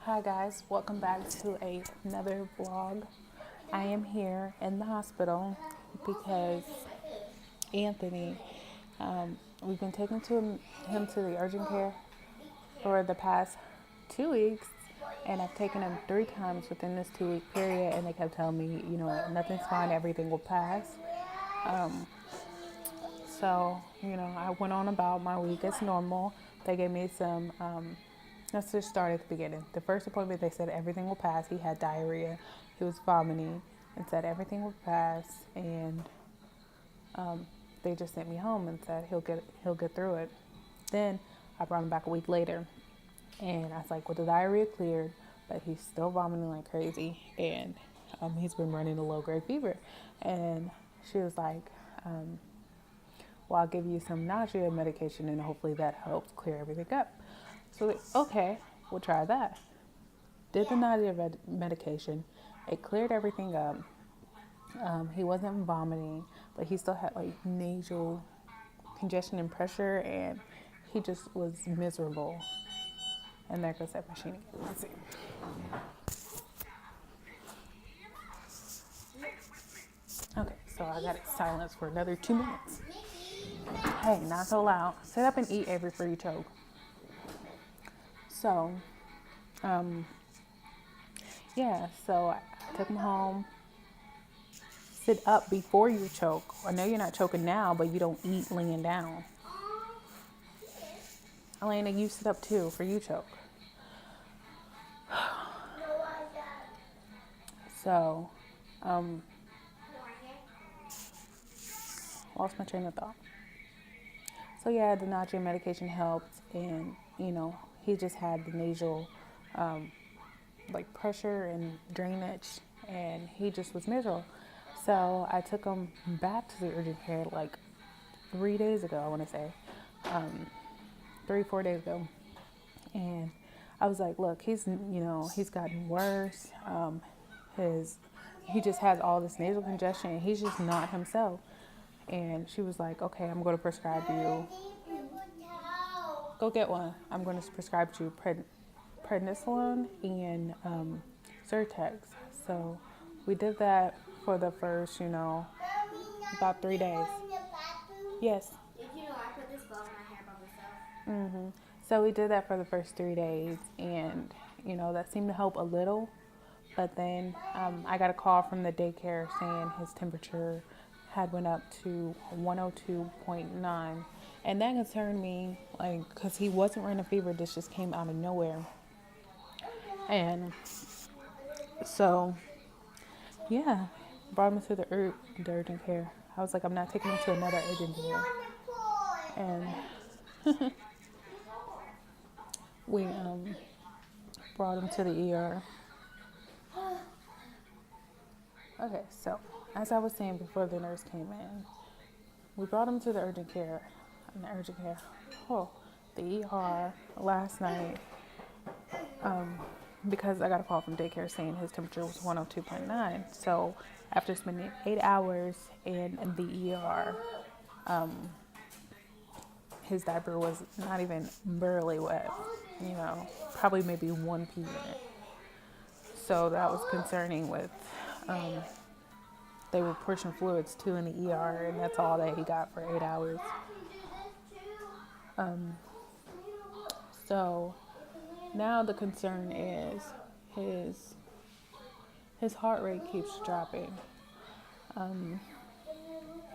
Hi guys, welcome back to another vlog. I am here in the hospital because Anthony, we've been taking him to the urgent care for the past 2 weeks, and I've taken him 3 times within this 2 week period, and they kept telling me, nothing's fine, everything will pass. So, I went on about my week as normal. They gave me some, let's just start at the beginning. The first appointment, they said everything will pass. He had diarrhea. He was vomiting and said everything will pass. And they just sent me home and said he'll get through it. Then I brought him back a week later. And I was like, well, the diarrhea cleared, but he's still vomiting like crazy. And he's been running a low-grade fever. And she was like, well, I'll give you some nausea medication and hopefully that helps clear everything up. So, okay, we'll try that. Did the nausea medication. It cleared everything up. He wasn't vomiting, but he still had like nasal congestion and pressure, and he just was miserable. And there goes that machine again. Let's see. Okay, so I got it silenced for another 2 minutes. Hey, not so loud. Sit up and eat, Averi, before you choke. So, so I took him home. Sit up before you choke. I know you're not choking now, but you don't eat laying down. Alaina, you sit up too, for you choke. So, lost my train of thought. So yeah, the nausea medication helped, and he just had the nasal pressure and drainage, and he just was miserable. So I took him back to the urgent care like 3 days ago, I want to say, 3-4 days ago, and I was like, look, he's gotten worse. He just has all this nasal congestion, and he's just not himself. And she was like, okay, I'm going to prescribe you. Go get one. I'm going to prescribe you prednisolone and Zyrtex. So we did that for the first, about 3 days. Yes. I put this bow in my hair by myself. Mm-hmm. So we did that for the first 3 days, and that seemed to help a little. But then I got a call from the daycare saying his temperature had went up to 102.9, and that concerned me, because he wasn't running a fever. This just came out of nowhere. And so brought him to the urgent care. I was like, I'm not taking him to another urgent care. And we brought him to the ER. Okay, so as I was saying before the nurse came in, we brought him to the urgent care. The ER last night, because I got a call from daycare saying his temperature was 102.9. So after spending 8 hours in the ER, his diaper was not even barely wet, probably maybe 1 pee in it. So that was concerning with, they were pushing fluids too in the ER, and that's all that he got for 8 hours. So now the concern is his heart rate keeps dropping.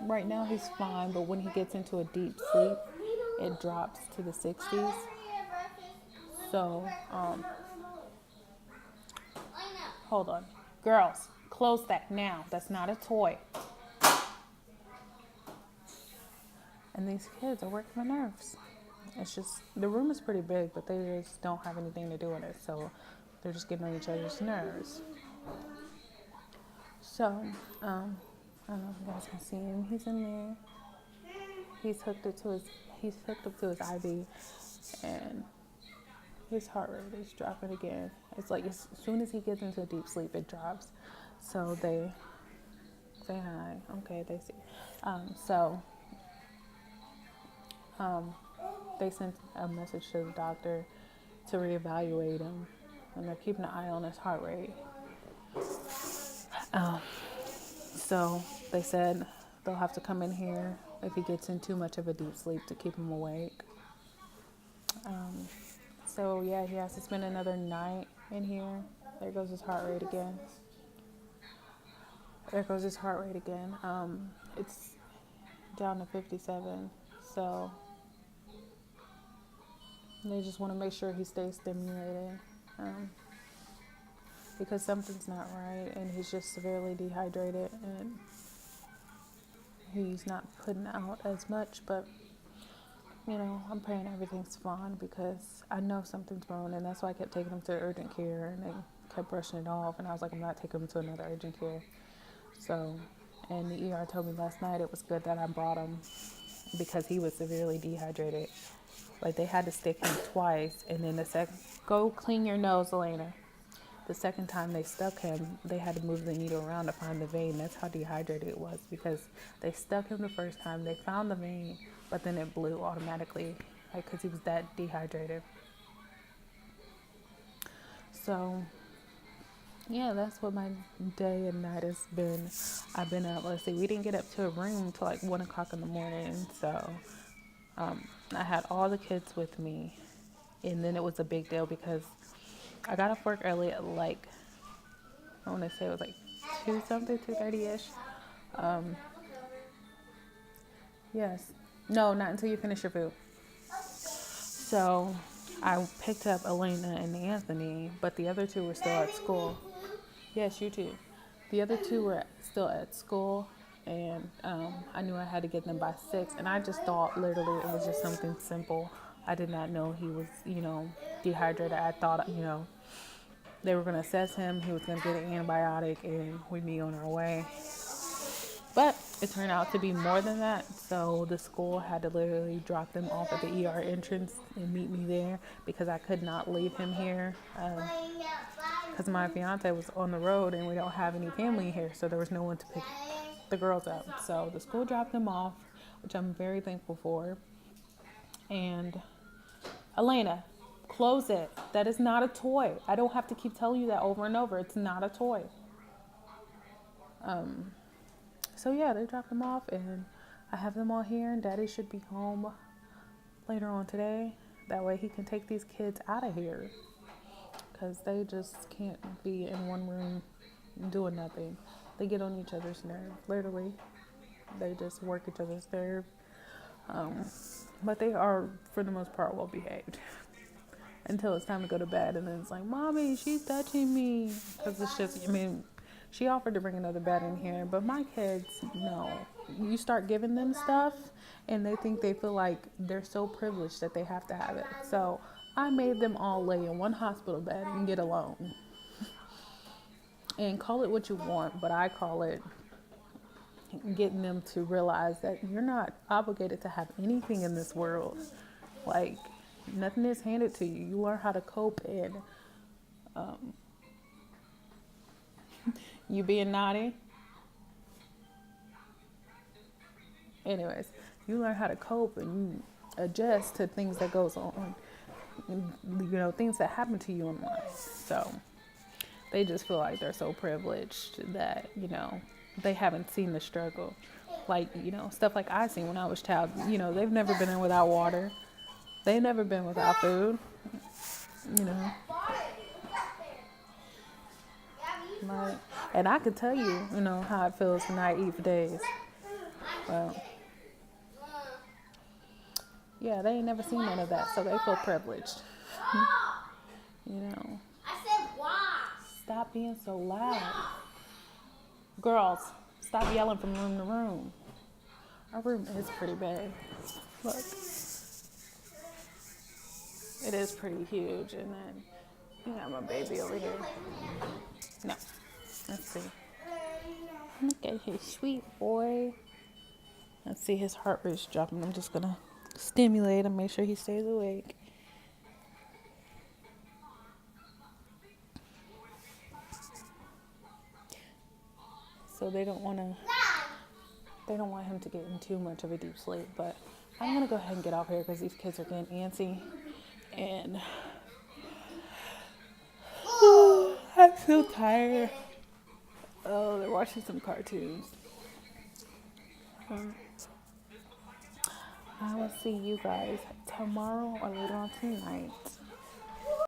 Right now he's fine, but when he gets into a deep sleep, it drops to the 60s. So, hold on. Girls, close that now. That's not a toy. And these kids are working my nerves. It's just, the room is pretty big, but they just don't have anything to do with it. So they're just getting on each other's nerves. So, I don't know if you guys can see him. He's in there. He's hooked up to his IV, and his heart rate is dropping again. It's like as soon as he gets into a deep sleep, it drops. So they say hi. Okay, they see. They sent a message to the doctor to reevaluate him. and they're keeping an eye on his heart rate. Um, so they said they'll have to come in here if he gets in too much of a deep sleep to keep him awake. So yeah, he has to spend another night in here. There goes his heart rate again. It's down to 57. So they just want to make sure he stays stimulated. Because something's not right, and he's just severely dehydrated, and he's not putting out as much, but I'm praying everything's fine because I know something's wrong, and that's why I kept taking him to urgent care, and they kept brushing it off, and I was like, I'm not taking him to another urgent care. So, and the ER told me last night it was good that I brought him because he was severely dehydrated. Like, they had to stick him twice, and then go clean your nose, Alaina. The second time they stuck him, they had to move the needle around to find the vein. That's how dehydrated it was, because they stuck him the first time, they found the vein, but then it blew automatically, like, because he was that dehydrated. So, yeah, that's what my day and night has been. I've been up, we didn't get up to a room until like 1 o'clock in the morning, so I had all the kids with me, and then it was a big deal because I got off work early at like, I want to say it was like 2:30-ish. Yes. No, not until you finish your food. So I picked up Alaina and Anthony, but the other two were still at school. Yes, you too. The other two were still at school, and I knew I had to get them by 6, and I just thought literally it was just something simple. I did not know he was, dehydrated. I thought, they were going to assess him, he was going to get an antibiotic, and we'd be on our way. But it turned out to be more than that, so the school had to literally drop them off at the ER entrance and meet me there because I could not leave him here because my fiance was on the road and we don't have any family here, so there was no one to pick the girls up. So the school dropped them off, which I'm very thankful for. And Alaina, close it. That is not a toy. I don't have to keep telling you that over and over. It's not a toy. So yeah, they dropped them off, and I have them all here, and Daddy should be home later on today. That way he can take these kids out of here, because they just can't be in one room doing nothing. They get on each other's nerve, literally. They just work each other's nerve. But they are, for the most part, well behaved. Until it's time to go to bed, and then it's like, Mommy, she's touching me. Because it's just, she offered to bring another bed in here, but my kids, no. You start giving them stuff, and they feel like they're so privileged that they have to have it. So I made them all lay in one hospital bed and get alone. And call it what you want, but I call it getting them to realize that you're not obligated to have anything in this world. Like, nothing is handed to you. You learn how to cope, and you being naughty. Anyways, you learn how to cope, and you adjust to things that goes on, things that happen to you in life. So they just feel like they're so privileged that, they haven't seen the struggle. Like, stuff like I seen when I was a child. They've never been in without water. They've never been without food. And I could tell you, how it feels to not eat for days. Well, yeah, they ain't never seen none of that, so they feel privileged. I said why? Stop being so loud. Girls, stop yelling from room to room. Our room is pretty big. Look. It is pretty huge, and then you got my baby over here. No. Let's see. Look at his sweet boy. Let's see, his heart rate's dropping. I'm just gonna stimulate him, make sure he stays awake. So they don't want him to get in too much of a deep sleep, but I'm gonna go ahead and get off here because these kids are getting antsy, and so tired. Oh, they're watching some cartoons. I will see you guys tomorrow or later on tonight.